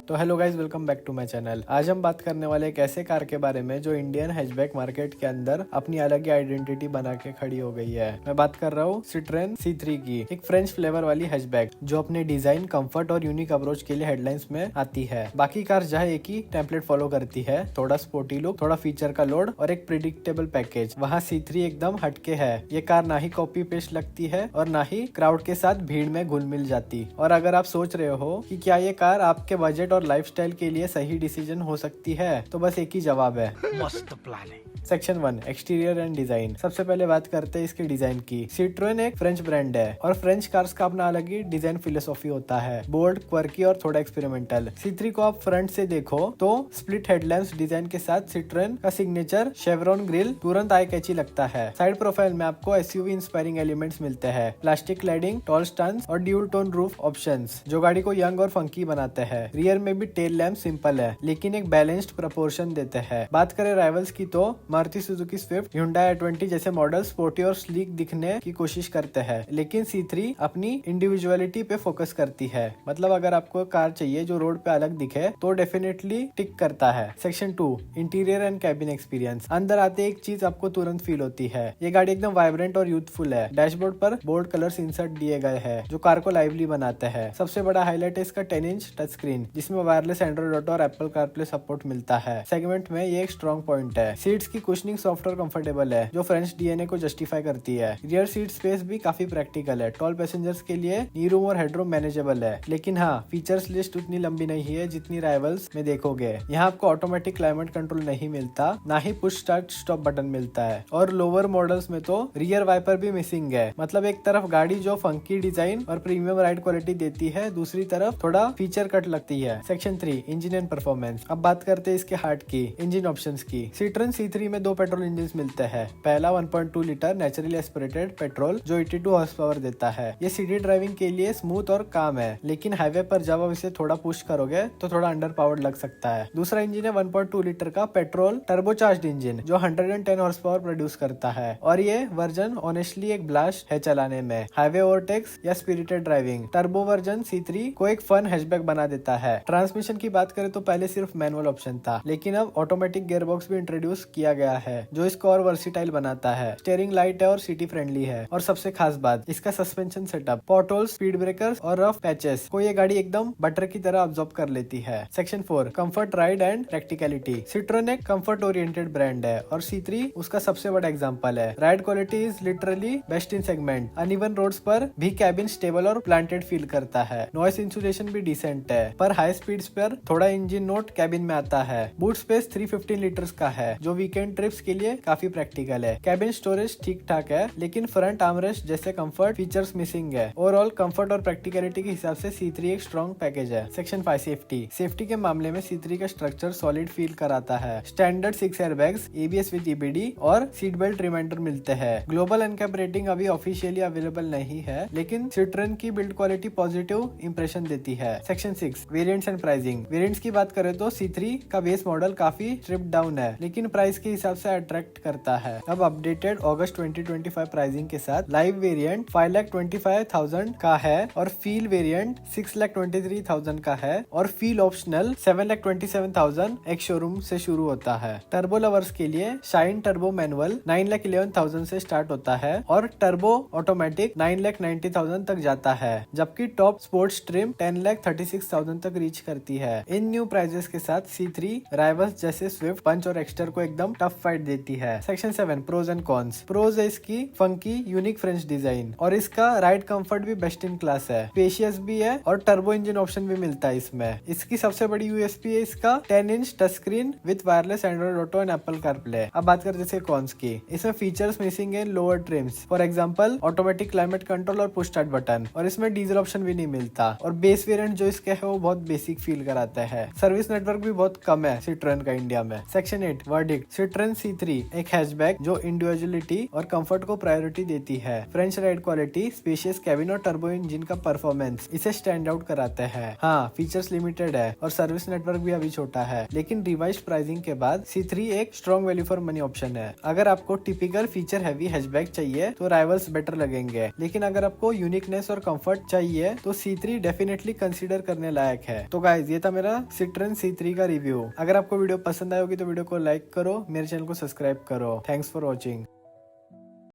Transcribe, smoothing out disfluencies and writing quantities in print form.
तो hello guys, welcome back to my channel. आज हम बात करने वाले एक ऐसे कार के बारे में जो इंडियन हैचबैक मार्केट के अंदर अपनी अलग ही आइडेंटिटी बना के खड़ी हो गई है। मैं बात कर रहा हूँ सिट्रोएन C3 की, एक फ्रेंच फ्लेवर वाली हैचबैक जो अपने डिजाइन, कंफर्ट और यूनिक अप्रोच के लिए हेडलाइंस में आती है। बाकी कार जहाँ एक ही टेम्पलेट फॉलो करती है, थोड़ा स्पोर्टी लुक, थोड़ा फीचर का लोड और एक प्रिडिक्टेबल पैकेज, वहाँ C3 एकदम हटके है। ये कार ना ही कॉपी पेस्ट लगती है और ना ही क्राउड के साथ भीड़ में घुल मिल जाती। और अगर आप सोच रहे हो कि क्या ये कार आपके बजट और लाइफस्टाइल के लिए सही डिसीजन हो सकती है, तो बस एक ही जवाब है, मस्त प्लान है। Section 1, exterior and design. सबसे पहले बात करते हैं इसके डिजाइन की। सिट्रोएन एक फ्रेंच ब्रांड है और फ्रेंच कार्स का अपना अलग ही डिजाइन फिलोसॉफी होता है, बोल्ड, क्वर्की और थोड़ा एक्सपेरिमेंटल। C3 को आप फ्रंट से देखो तो स्प्लिट हेडलैम्प्स डिजाइन के साथ सिट्रोएन का सिग्नेचर शेवरॉन ग्रिल तुरंत आई कैची लगता है। साइड प्रोफाइल में आपको SUV इंस्पायरिंग एलिमेंट्स मिलते हैं, प्लास्टिक क्लैडिंग, टॉल स्टैंड्स और ड्यूल टोन रूफ ऑप्शंस जो गाड़ी को यंग और फंकी बनाते हैं। रियर में भी टेल लैम्प सिंपल है लेकिन एक बैलेंस्ड प्रपोर्शन देते हैं। बात करें राइवल्स की तो Maruti Suzuki Swift, Hyundai i20 जैसे मॉडल स्पोर्टी और स्लीक दिखने की कोशिश करते हैं, लेकिन C3 अपनी इंडिविजुअलिटी पे फोकस करती है। मतलब अगर आपको कार चाहिए जो रोड पे अलग दिखे तो डेफिनेटली टिक करता है। Section 2, interior and cabin experience. अंदर आते एक चीज आपको तुरंत फील होती है, ये गाड़ी एकदम वाइब्रेंट और यूथफुल है। डैशबोर्ड पर बोल्ड कलर्स इंसर्ट दिए गए हैं जो कार को लाइवली बनाते हैं। सबसे बड़ा हाईलाइट है इसका 10 इंच टच स्क्रीन जिसमें वायरलेस एंड्रॉइड ऑटो और एप्पल कारप्ले सपोर्ट मिलता है। सेगमेंट में ये एक स्ट्रॉन्ग पॉइंट है। सीट्स की कुशनिंग सॉफ्ट और कंफर्टेबल है जो फ्रेंच DNA को जस्टिफाई करती है। रियर सीट स्पेस भी काफी प्रैक्टिकल है। टॉल पैसेंजर्स के लिए नी रूम और हेडरूम मैनेजेबल है, लेकिन हाँ, फीचर्स लिस्ट उतनी लंबी नहीं है जितनी राइवल्स में देखोगे। यहाँ आपको ऑटोमेटिक क्लाइमेट कंट्रोल नहीं मिलता, ना ही पुश स्टार्ट स्टॉप बटन मिलता है और लोअर मॉडल्स में तो रियर वाइपर भी मिसिंग है। मतलब एक तरफ गाड़ी जो फंकी डिजाइन और प्रीमियम राइड क्वालिटी देती है, दूसरी तरफ थोड़ा फीचर कट लगती है। Section 3, engine and performance. अब बात करते हैं इसके हार्ट की, इंजन ऑप्शंस की। सिट्रोएन C3 में 2 पेट्रोल इंजन मिलते हैं। पहला 1.2 लीटर नेचुरली एस्पिरेटेड पेट्रोल जो 82 हॉर्स पावर देता है। ये सिटी ड्राइविंग के लिए स्मूथ और काम है, लेकिन हाईवे पर जब आप इसे थोड़ा पुश करोगे तो थोड़ा अंडर पावर्ड लग सकता है। दूसरा इंजन है 1.2 लीटर का पेट्रोल टर्बोचार्ज्ड इंजन जो 110 हॉर्स पावर प्रोड्यूस करता है और ये वर्जन ऑनेस्टली एक ब्लास्ट है चलाने में, हाईवे ओवरटेक्स या spirited driving. Turbo version C3 को एक फन हैचबैक बना देता है। ट्रांसमिशन की बात करें तो पहले सिर्फ मैनुअल ऑप्शन था, लेकिन अब ऑटोमेटिक गियरबॉक्स भी इंट्रोड्यूस किया गया है जो इसको और वर्सिटाइल बनाता है। स्टीयरिंग लाइट है और सिटी फ्रेंडली है और सबसे खास बात इसका suspension setup, pothole, speed breakers और रफ पैचेस को ये गाड़ी एकदम बटर की तरह अब्सॉर्ब कर लेती है। Section 4, comfort, ride and practicality. Citroen एक कंफर्ट ओरिएंटेड ब्रांड है और C3 उसका सबसे बड़ा एग्जांपल है। Ride quality is literally best in segment. Uneven roads पर भी कैबिन स्टेबल और प्लांटेड फील करता है। नॉइस इंसुलेशन भी डिसेंट है, पर हाई स्पीड्स पर थोड़ा इंजन नोट कैबिन में आता है। बूट स्पेस 315 लीटर्स का है जो वीकेंड ट्रिप्स के लिए काफी प्रैक्टिकल है। कैबिन स्टोरेज ठीक ठाक है, लेकिन फ्रंट आर्मरेस्ट जैसे कंफर्ट फीचर्स मिसिंग है। ओवरऑल कंफर्ट और प्रैक्टिकलिटी के हिसाब से C3 एक स्ट्रॉन्ग पैकेज है। Section 5, safety. सेफ्टी के मामले में C3 का स्ट्रक्चर सॉलिड फील कराता है। Standard 6 airbags, ABS with EBD और सीट बेल्ट रिमाइंडर मिलते हैं। ग्लोबल एनकैप रेटिंग अभी ऑफिशियली अवेलेबल नहीं है, लेकिन सिट्रोएन की बिल्ड क्वालिटी पॉजिटिव इंप्रेशन देती है। Section 6, variants and pricing. Variants की बात करें तो C3 का बेस मॉडल काफी स्ट्रिप्ड डाउन है, लेकिन प्राइस के हिसाब से अट्रैक्ट करता है। अब अपडेटेड अगस्त 2025 प्राइसिंग के साथ लाइव वेरिएंट 5,25,000 का है और फील वेरिएंट 6,23,000 का है और फील ऑप्शनल 7,27,000 एक शोरूम से शुरू होता है। टर्बो लवर्स के लिए शाइन टर्बो मैनुअल 9,11,000 से स्टार्ट होता है और टर्बो ऑटोमेटिक 9,90,000 तक जाता है, जबकि टॉप स्पोर्ट्स ट्रिम 10,36,000 तक रीच करती है। इन न्यू प्राइजेस के साथ C3 राइवल्स जैसे स्विफ्ट, पंच और एक्स्टर को एकदम टफ फाइट देती है। Section 7, pros and cons. Pros है इसकी फंकी यूनिक फ्रेंच डिजाइन और इसका राइड कंफर्ट भी बेस्ट इन क्लास है। स्पेशियस भी है और टर्बो इंजन ऑप्शन भी मिलता है इसमें। इसकी सबसे बड़ी USP है इसका 10 inch touch screen with wireless Android auto and Apple CarPlay. अब बात करते हैं कॉन्स की। इसमें फीचर्स मिसिंग है lower TRIMS, for example automatic climate control और पुश स्टार्ट बटन, और इसमें डीजल ऑप्शन भी नहीं मिलता और बेस वेरिएंट जो इसके है वो बहुत बेसिक फील कराता है। सर्विस नेटवर्क भी बहुत कम है सिट्रोएन का इंडिया में। Section 8, verdict. सिट्रोएन C3 एक हैचबैक जो इंडिविजुअलिटी और कंफर्ट को प्रायोरिटी देती है। French ride quality, spacious cabin और टर्बो इंजन का परफॉर्मेंस इसे स्टैंड आउट कराते हैं। हाँ, फीचर्स लिमिटेड है और सर्विस नेटवर्क भी अभी छोटा है, लेकिन रिवाइज्ड प्राइसिंग के बाद C3 एक strong value for money option है। अगर आपको टिपिकल फीचर हैवी हैचबैक चाहिए तो राइवल्स बेटर लगेंगे, लेकिन अगर आपको यूनिकनेस और कंफर्ट चाहिए तो C3 डेफिनेटली कंसीडर करने लायक है। तो गाइज ये था मेरा Citroen C3 का रिव्यू। अगर आपको वीडियो पसंद आया होगी तो वीडियो को लाइक करो, मेरे चैनल को सब्सक्राइब करो। Thanks for watching.